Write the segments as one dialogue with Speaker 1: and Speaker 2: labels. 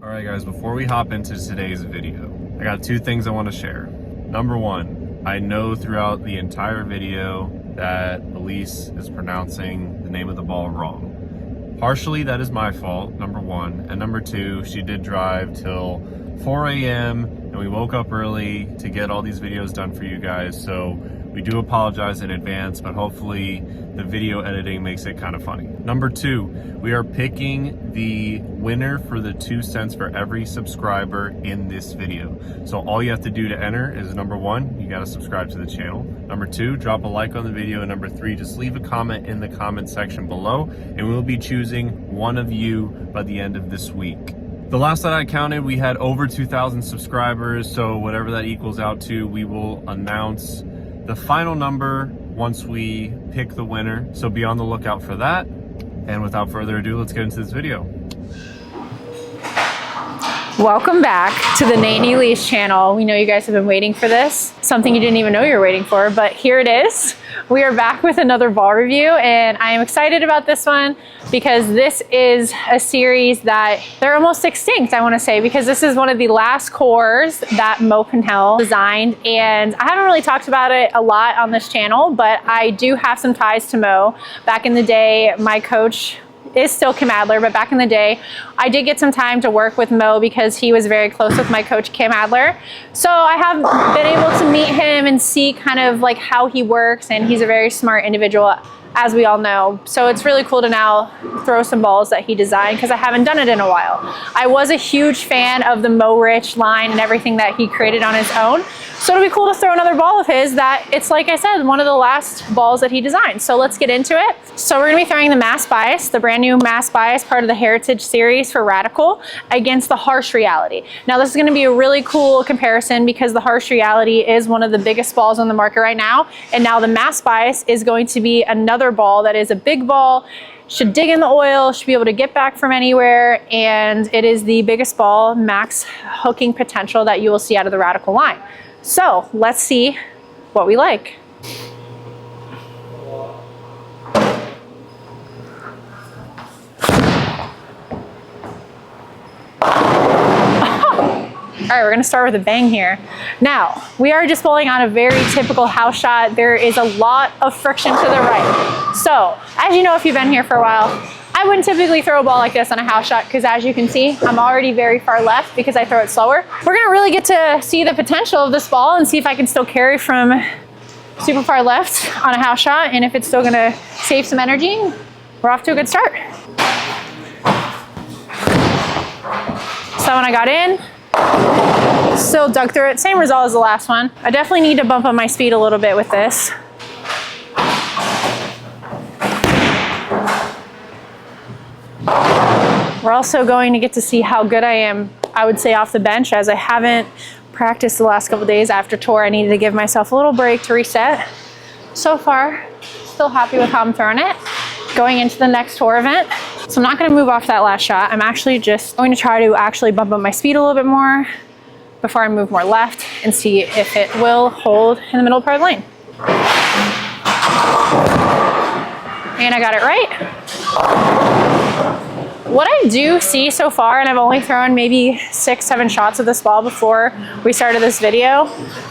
Speaker 1: Alright guys, before we hop into today's video, I got two things I want to share. Number one, I know throughout the entire video that Elise is pronouncing the name of the ball wrong. Partially that is my fault, number one, and number two, she did drive till 4 a.m. and we woke up early to get all these videos done for you guys, so we do apologize in advance, but hopefully the video editing makes it kind of funny. Number two, we are picking the winner for the 2 cents for every subscriber in this video. So all you have to do to enter is number one, you gotta subscribe to the channel. Number two, drop a like on the video. And number three, just leave a comment in the comment section below and we'll be choosing one of you by the end of this week. The last that I counted, we had over 2,000 subscribers. So whatever that equals out to, we will announce the final number once we pick the winner. So be on the lookout for that. And without further ado, let's get into this video.
Speaker 2: Welcome back to the Nate and Elise channel. We know you guys have been waiting for this, something you didn't even know you were waiting for, but here it is. We are back with another ball review and I am excited about this one because this is a series that they're almost extinct, I want to say, because this is one of the last cores that Mo Pinel designed, and I haven't really talked about it a lot on this channel, but I do have some ties to Mo. Back in the day, my coach is still Kim Adler, but back in the day, I did get some time to work with Mo because he was very close with my coach, Kim Adler. So I have been able to meet him and see kind of like how he works, and he's a very smart individual, as we all know. So it's really cool to now throw some balls that he designed because I haven't done it in a while. I was a huge fan of the Mo Rich line and everything that he created on his own. So it'll be cool to throw another ball of his that it's, like I said, one of the last balls that he designed. So let's get into it. So we're gonna be throwing the Mass Bias, the brand new Mass Bias, part of the Heritage series for Radical, against the Harsh Reality. Now this is gonna be a really cool comparison because the Harsh Reality is one of the biggest balls on the market right now. And now the Mass Bias is going to be another ball that is a big ball, should dig in the oil, should be able to get back from anywhere, and it is the biggest ball, max hooking potential that you will see out of the Radical line. So let's see what we like. All right, we're gonna start with a bang here. Now, we are just bowling on a very typical house shot. There is a lot of friction to the right. So, as you know, if you've been here for a while, I wouldn't typically throw a ball like this on a house shot because, as you can see, I'm already very far left because I throw it slower. We're gonna really get to see the potential of this ball and see if I can still carry from super far left on a house shot and if it's still gonna save some energy. We're off to a good start. So when I got in, still dug through it, same result as the last one. I definitely need to bump up my speed a little bit with this. We're also going to get to see how good I am, I would say, off the bench, as I haven't practiced the last couple days after tour. I needed to give myself a little break to reset. So far, still happy with how I'm throwing it. Going into the next tour event. So I'm not gonna move off that last shot. I'm actually just going to try to actually bump up my speed a little bit more before I move more left and see if it will hold in the middle part of the lane. And I got it right. What I do see so far, and I've only thrown maybe 6-7 shots of this ball before we started this video,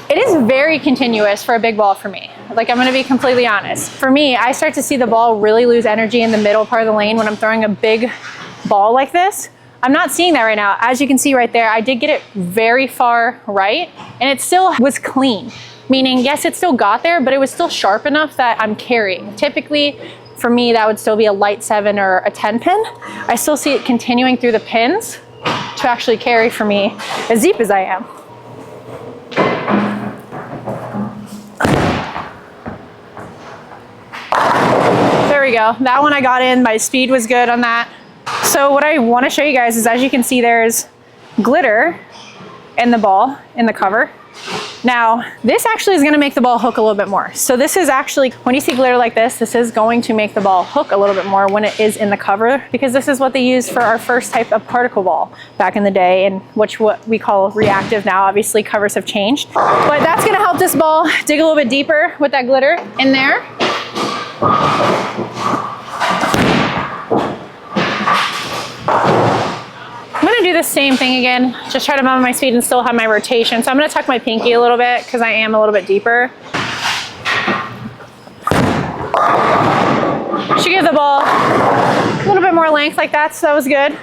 Speaker 2: it is very continuous for a big ball for me. Like, I'm gonna be completely honest. For me, I start to see the ball really lose energy in the middle part of the lane when I'm throwing a big ball like this. I'm not seeing that right now. As you can see right there, I did get it very far right, and it still was clean. Meaning, yes, it still got there, but it was still sharp enough that I'm carrying. Typically, for me, that would still be a light 7 or a 10 pin. I still see it continuing through the pins to actually carry for me as deep as I am. There we go. That one I got in. My speed was good on that. So what I want to show you guys is, as you can see, there's glitter in the ball, in the cover. Now, this actually is going to make the ball hook a little bit more. So this is actually, when you see glitter like this is going to make the ball hook a little bit more when it is in the cover, because this is what they used for our first type of particle ball back in the day, and which what we call reactive now. Obviously, covers have changed. But that's going to help this ball dig a little bit deeper with that glitter in there. I'm going to do the same thing again. Just try to mount my speed and still have my rotation. So I'm gonna tuck my pinky a little bit because I am a little bit deeper. Should give the ball a little bit more length like that, so that was good.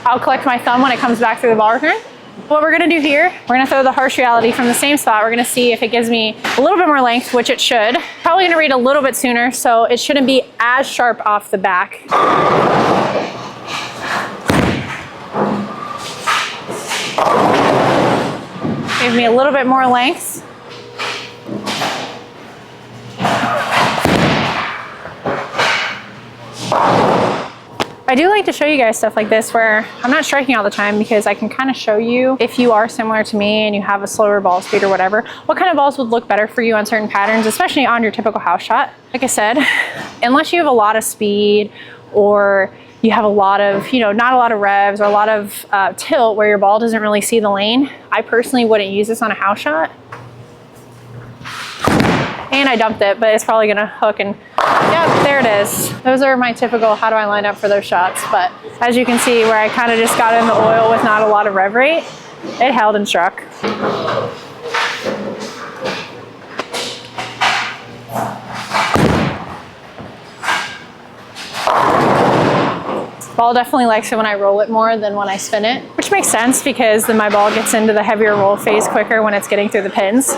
Speaker 2: I'll collect my thumb when it comes back through the ball return. What we're gonna do here, we're gonna throw the harsh reality from the same spot. We're gonna see if it gives me a little bit more length, which it should. Probably gonna read a little bit sooner, so it shouldn't be as sharp off the back. Give me a little bit more length. I do like to show you guys stuff like this where I'm not striking all the time because I can kind of show you, if you are similar to me and you have a slower ball speed or whatever, what kind of balls would look better for you on certain patterns, especially on your typical house shot. Like I said, unless you have a lot of speed or you have a lot of, not a lot of revs or a lot of tilt where your ball doesn't really see the lane, I personally wouldn't use this on a house shot. And I dumped it, but it's probably gonna hook and, yep, there it is. Those are my typical, how do I line up for those shots? But as you can see, where I kind of just got in the oil with not a lot of rev rate, it held and struck. Ball definitely likes it when I roll it more than when I spin it, which makes sense because then my ball gets into the heavier roll phase quicker when it's getting through the pins.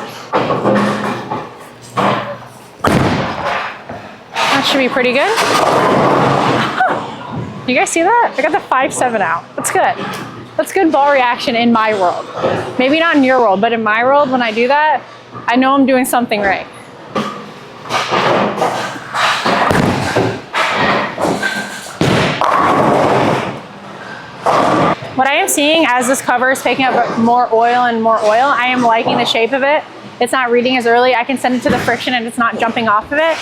Speaker 2: Should be pretty good. You guys see that? I got the 5-7 out. That's good. That's good ball reaction in my world. Maybe not in your world, but in my world, when I do that, I know I'm doing something right. What I am seeing as this cover is taking up more oil, I am liking the shape of it. It's not reading as early. I can send it to the friction and it's not jumping off of it.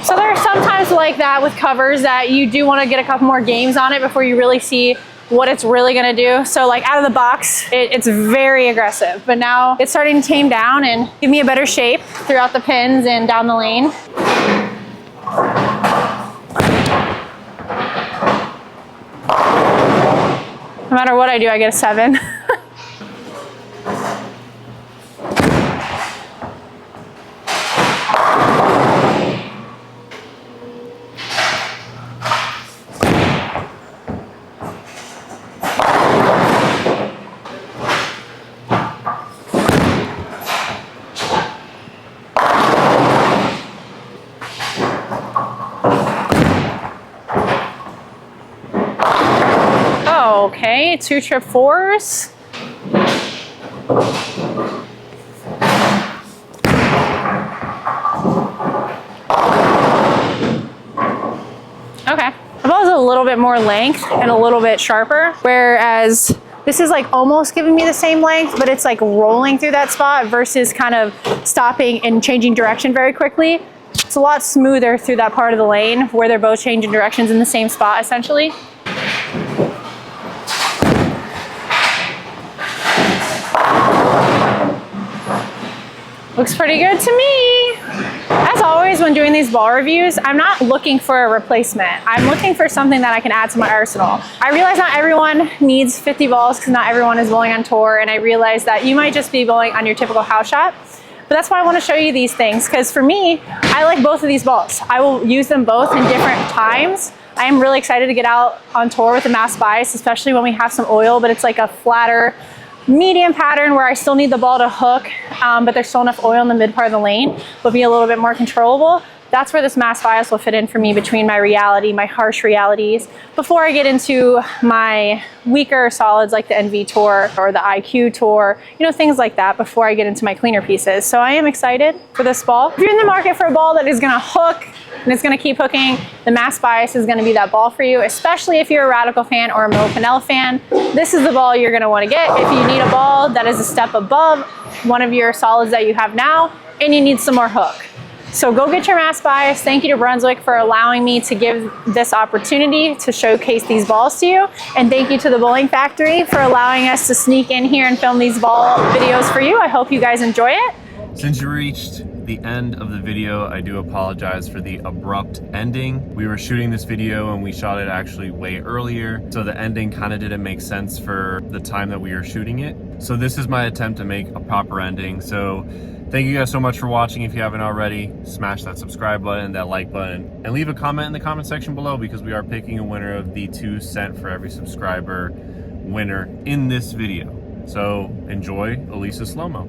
Speaker 2: So there are sometimes like that with covers that you do want to get a couple more games on it before you really see what it's really gonna do. So like out of the box, it's very aggressive, but now it's starting to tame down and give me a better shape throughout the pins and down the lane. No matter what I do, I get a 7. Okay, 2 trip 4s. Okay, the ball is a little bit more length and a little bit sharper, whereas this is like almost giving me the same length, but it's like rolling through that spot versus kind of stopping and changing direction very quickly. It's a lot smoother through that part of the lane where they're both changing directions in the same spot essentially. Looks pretty good to me. As always, when doing these ball reviews, I'm not looking for a replacement. I'm looking for something that I can add to my arsenal. I realize not everyone needs 50 balls because not everyone is bowling on tour, and I realize that you might just be bowling on your typical house shot. But that's why I want to show you these things, because for me, I like both of these balls. I will use them both in different times. I am really excited to get out on tour with the mass bias, especially when we have some oil, but it's like a flatter, medium pattern where I still need the ball to hook, but there's still enough oil in the mid part of the lane, but be a little bit more controllable. That's where this mass bias will fit in for me between my reality, my harsh realities, before I get into my weaker solids like the NV Tour or the IQ Tour, things like that before I get into my cleaner pieces. So I am excited for this ball. If you're in the market for a ball that is gonna hook and it's gonna keep hooking, the mass bias is gonna be that ball for you, especially if you're a Radical fan or a Mo Pinel fan. This is the ball you're gonna wanna get if you need a ball that is a step above one of your solids that you have now and you need some more hook. So go get your mass bias. Thank you to Brunswick for allowing me to give this opportunity to showcase these balls to you. And thank you to the Bowling Factory for allowing us to sneak in here and film these ball videos for you. I hope you guys enjoy it.
Speaker 1: Since you reached the end of the video, I do apologize for the abrupt ending. We were shooting this video and we shot it actually way earlier, so the ending kind of didn't make sense for the time that we were shooting it. So this is my attempt to make a proper ending. So thank you guys so much for watching. If you haven't already, smash that subscribe button, that like button, and leave a comment in the comment section below, because we are picking a winner of the 2 cent for every subscriber winner in this video. So enjoy Elisa's slow-mo.